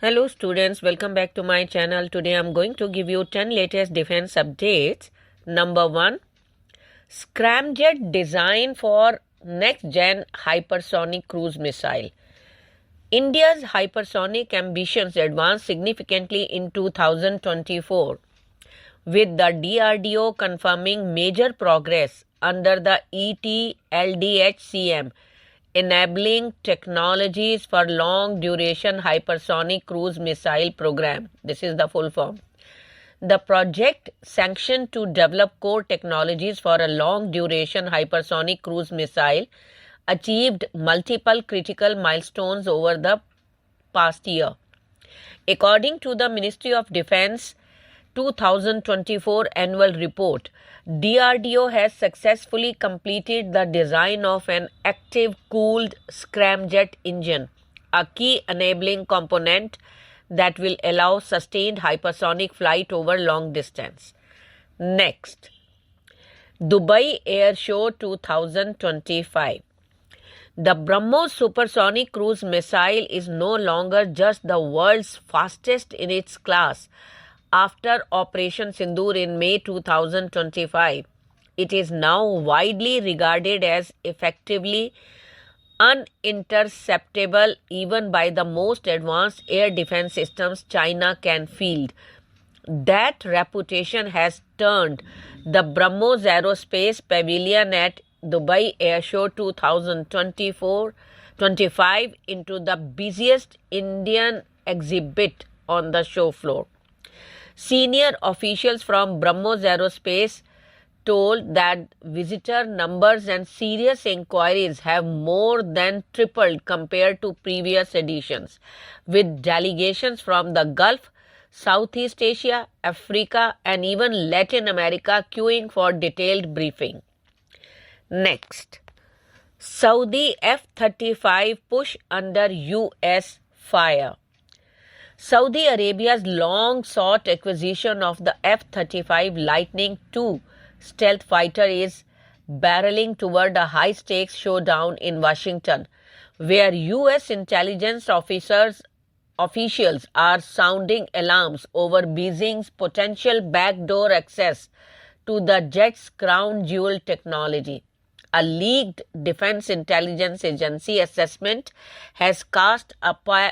Hello students, welcome back to my channel. Today I am going to give you 10 latest defense updates. Number 1, scramjet design for next gen hypersonic cruise missile. India's hypersonic ambitions advanced significantly in 2024 with the DRDO confirming major progress under the ET-LDH-CM, enabling technologies for long-duration hypersonic cruise missile program. This is the full form. The project, sanctioned to develop core technologies for a long-duration hypersonic cruise missile, achieved multiple critical milestones over the past year. According to the Ministry of Defense 2024 annual report, DRDO has successfully completed the design of an active-cooled scramjet engine, a key enabling component that will allow sustained hypersonic flight over long distance. Next, Dubai Airshow 2025. The BrahMos supersonic cruise missile is no longer just the world's fastest in its class. After Operation Sindoor in May 2025, it is now widely regarded as effectively uninterceptable even by the most advanced air defense systems China can field. That reputation has turned the BrahMos Aerospace Pavilion at Dubai Airshow 2024-25 into the busiest Indian exhibit on the show floor. Senior officials from BrahMos Aerospace told that visitor numbers and serious inquiries have more than tripled compared to previous editions, with delegations from the Gulf, Southeast Asia, Africa, and even Latin America queuing for detailed briefing. Next, Saudi F-35 push under US fire. Saudi Arabia's long-sought acquisition of the F-35 Lightning II stealth fighter is barreling toward a high-stakes showdown in Washington, where U.S. intelligence officials are sounding alarms over Beijing's potential backdoor access to the jet's crown jewel technology. A leaked Defense Intelligence Agency assessment has cast a pall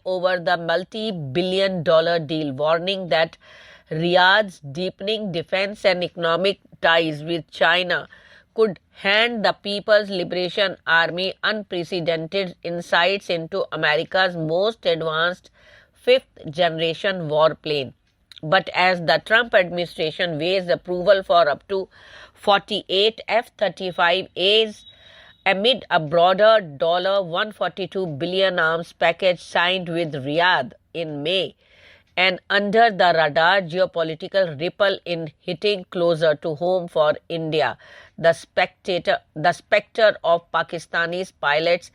over the multi-billion-dollar deal, warning that Riyadh's deepening defense and economic ties with China could hand the People's Liberation Army unprecedented insights into America's most advanced fifth-generation warplane. But as the Trump administration weighs approval for up to 48 F-35As, amid a broader $142 billion arms package signed with Riyadh in May, and under the radar geopolitical ripple in hitting closer to home for India, the specter of Pakistani pilots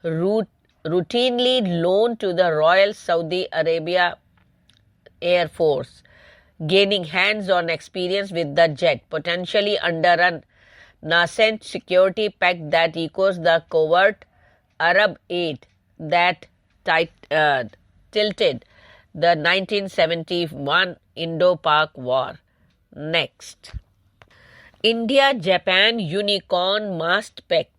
routinely loaned to the Royal Saudi Arabia Air Force, gaining hands-on experience with the jet, potentially under a nascent security pact that echoes the covert Arab aid that tilted the 1971 Indo-Pak War. Next, India-Japan Unicorn Mast Pact.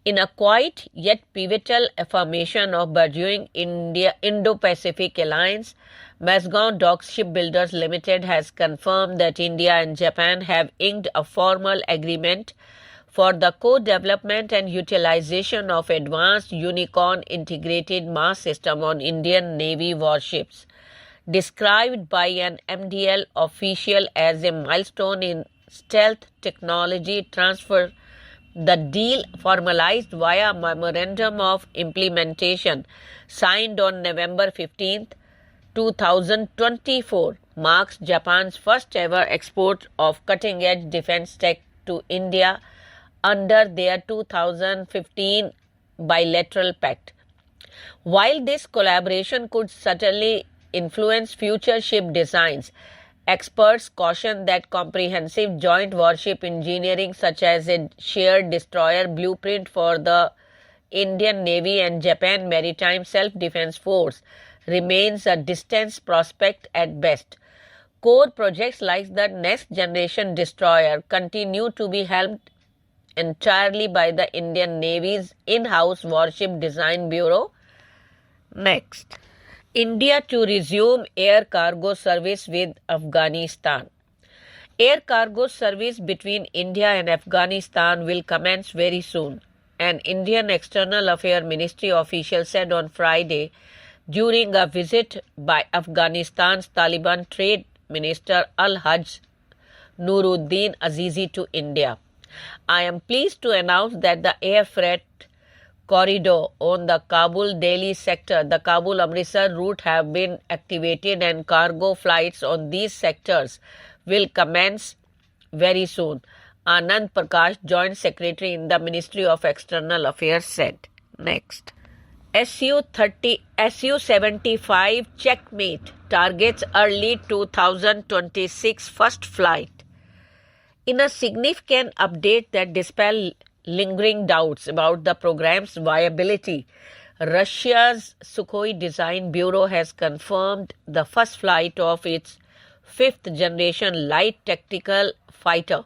In a quiet yet pivotal affirmation of burgeoning Indo-Pacific alliance, Mazagon Dock Shipbuilders Limited has confirmed that India and Japan have inked a formal agreement for the co-development and utilization of advanced Unicorn integrated mast system on Indian Navy warships. Described by an MDL official as a milestone in stealth technology transfer, the deal, formalized via Memorandum of Implementation signed on November 15, 2024, marks Japan's first ever export of cutting-edge defense tech to India under their 2015 bilateral pact. While this collaboration could certainly influence future ship designs, experts caution that comprehensive joint warship engineering, such as a shared destroyer blueprint for the Indian Navy and Japan Maritime Self-Defense Force, remains a distant prospect at best. Core projects like the next generation destroyer continue to be helmed entirely by the Indian Navy's in-house Warship Design Bureau. Next, India to resume air cargo service with Afghanistan. Air cargo service between India and Afghanistan will commence very soon, an Indian External Affairs Ministry official said on Friday during a visit by Afghanistan's Taliban Trade Minister Al-Hajj Nuruddin Azizi to India. I am pleased to announce that the air freight corridor on the Kabul-Delhi sector, the Kabul-Amritsar route, have been activated and cargo flights on these sectors will commence very soon, Anand Prakash, Joint Secretary in the Ministry of External Affairs, said. Next, Su-75 Checkmate targets early 2026 first flight. In a significant update that dispels lingering doubts about the program's viability, Russia's Sukhoi Design Bureau has confirmed the first flight of its fifth-generation light tactical fighter,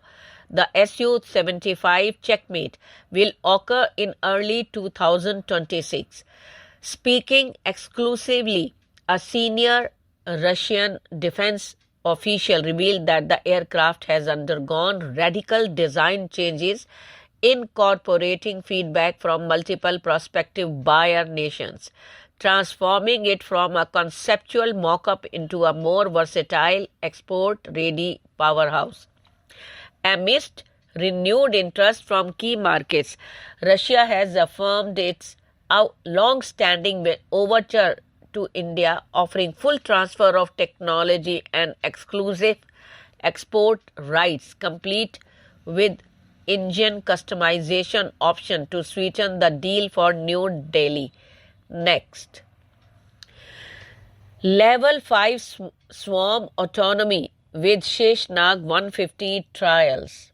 the Su-75 Checkmate, will occur in early 2026. Speaking exclusively, a senior Russian defense official revealed that the aircraft has undergone radical design changes incorporating feedback from multiple prospective buyer nations, transforming it from a conceptual mock-up into a more versatile, export-ready powerhouse. Amidst renewed interest from key markets, Russia has affirmed its long-standing overture to India, offering full transfer of technology and exclusive export rights, complete with engine customization option to sweeten the deal for New Delhi. Next, Level 5 Swarm Autonomy with Sheshnaag 150 trials.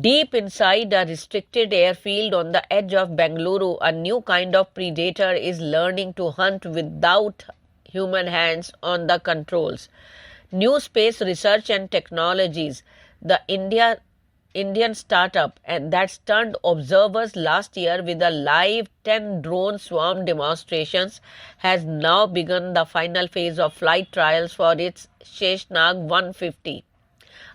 Deep inside a restricted airfield on the edge of Bengaluru, a new kind of predator is learning to hunt without human hands on the controls. New Space Research and Technologies, the Indian startup that stunned observers last year with a live 10 drone swarm demonstrations, has now begun the final phase of flight trials for its Sheshnaag 150,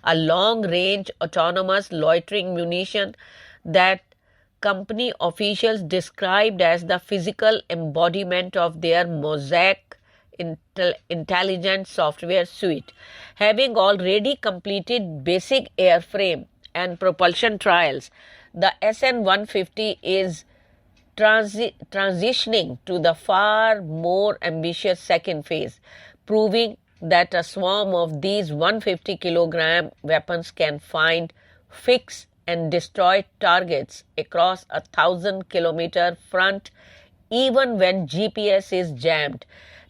a long-range autonomous loitering munition that company officials described as the physical embodiment of their Mosaic intelligent software suite. Having already completed basic airframe and propulsion trials, the SN-150 is transitioning to the far more ambitious second phase, proving that a swarm of these 150-kilogram weapons can find, fix, and destroy targets across a 1,000-kilometer front even when GPS is jammed,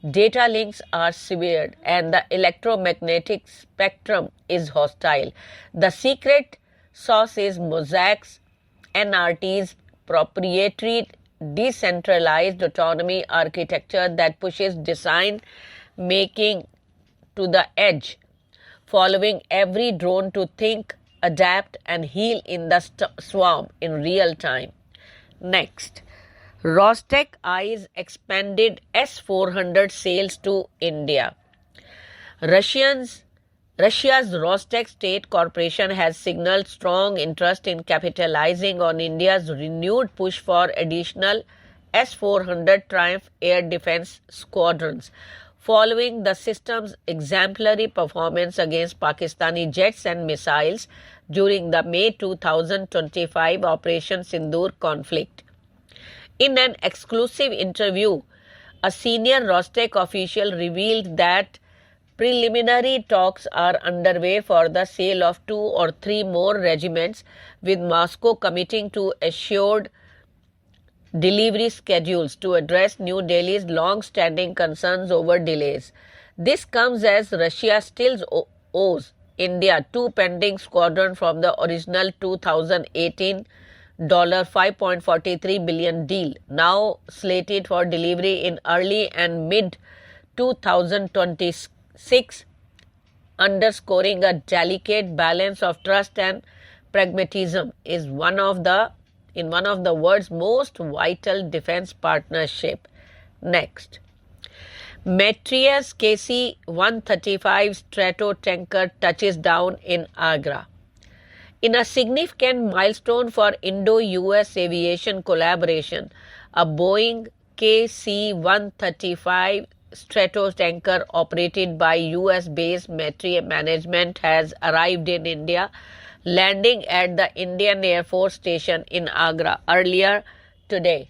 data links are severed, and the electromagnetic spectrum is hostile. The secret sauce is Mosaic's NRT's proprietary decentralized autonomy architecture that pushes design making to the edge, following every drone to think, adapt, and heal in the swarm in real time. Next, Rostec eyes expanded S-400 sales to India. Russia's Rostec State Corporation has signaled strong interest in capitalizing on India's renewed push for additional S-400 Triumph air defense squadrons, following the system's exemplary performance against Pakistani jets and missiles during the May 2025 Operation Sindoor conflict. In an exclusive interview, a senior Rostec official revealed that preliminary talks are underway for the sale of 2 or 3 more regiments, with Moscow committing to assured delivery schedules to address New Delhi's long-standing concerns over delays. This comes as Russia still owes India 2 pending squadrons from the original 2018 $5.43 billion deal, now slated for delivery in early and mid 2026, underscoring a delicate balance of trust and pragmatism is one of the world's most vital defense partnership. Next, Maitreya's KC-135 Stratotanker touches down in Agra. In a significant milestone for Indo-US aviation collaboration, a Boeing KC-135 Stratotanker operated by US-based Maitreya management has arrived in India, landing at the Indian Air Force Station in Agra earlier today,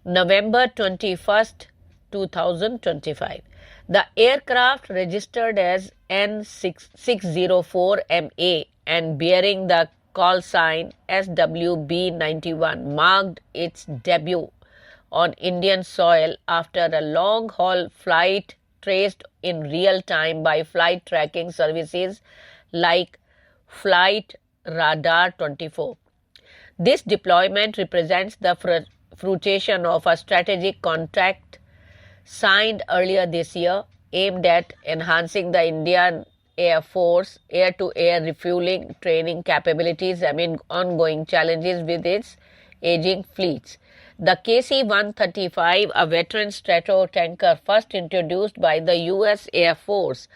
November 21st, 2025. The aircraft, registered as N604MA and bearing the call sign SWB-91, marked its debut on Indian soil after a long-haul flight traced in real time by flight tracking services like Flight Radar 24. This deployment represents the fruition of a strategic contract signed earlier this year aimed at enhancing the Indian Air Force air-to-air refueling training capabilities amid ongoing challenges with its aging fleets. The KC-135, a veteran Stratotanker first introduced by the US Air Force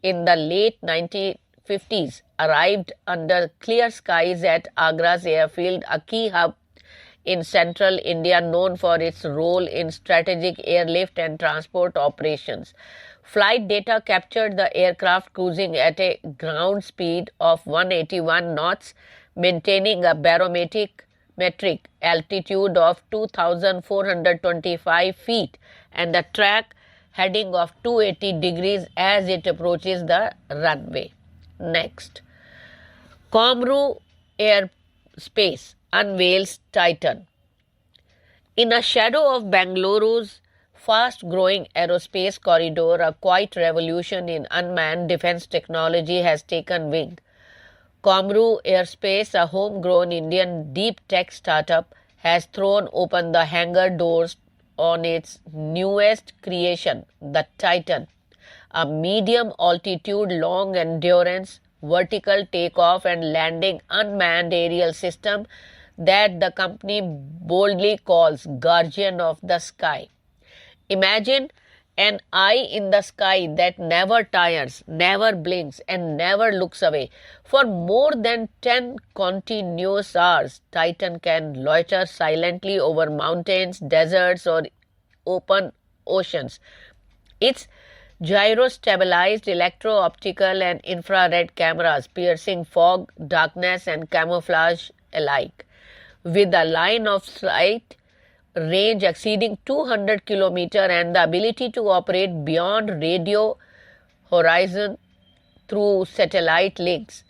in the late 1950s, arrived under clear skies at Agra's airfield, a key hub in central India known for its role in strategic airlift and transport operations. Flight data captured the aircraft cruising at a ground speed of 181 knots, maintaining a barometric altitude of 2,425 feet and a track heading of 280 degrees as it approaches the runway. Next, Comru Aerospace unveils Titan. In a shadow of Bengaluru's fast-growing aerospace corridor, a quiet revolution in unmanned defense technology has taken wing. Comru Aerospace, a homegrown Indian deep tech startup, has thrown open the hangar doors on its newest creation, the Titan, a medium-altitude, long-endurance, vertical takeoff and landing unmanned aerial system that the company boldly calls Guardian of the Sky. Imagine an eye in the sky that never tires, never blinks, and never looks away. For more than 10 continuous hours, Titan can loiter silently over mountains, deserts, or open oceans. Its gyro-stabilized electro-optical and infrared cameras piercing fog, darkness, and camouflage alike. With a line of sight range exceeding 200 km and the ability to operate beyond radio horizon through satellite links,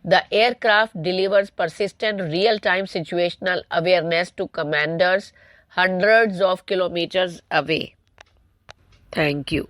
the aircraft delivers persistent real-time situational awareness to commanders hundreds of kilometers away. Thank you.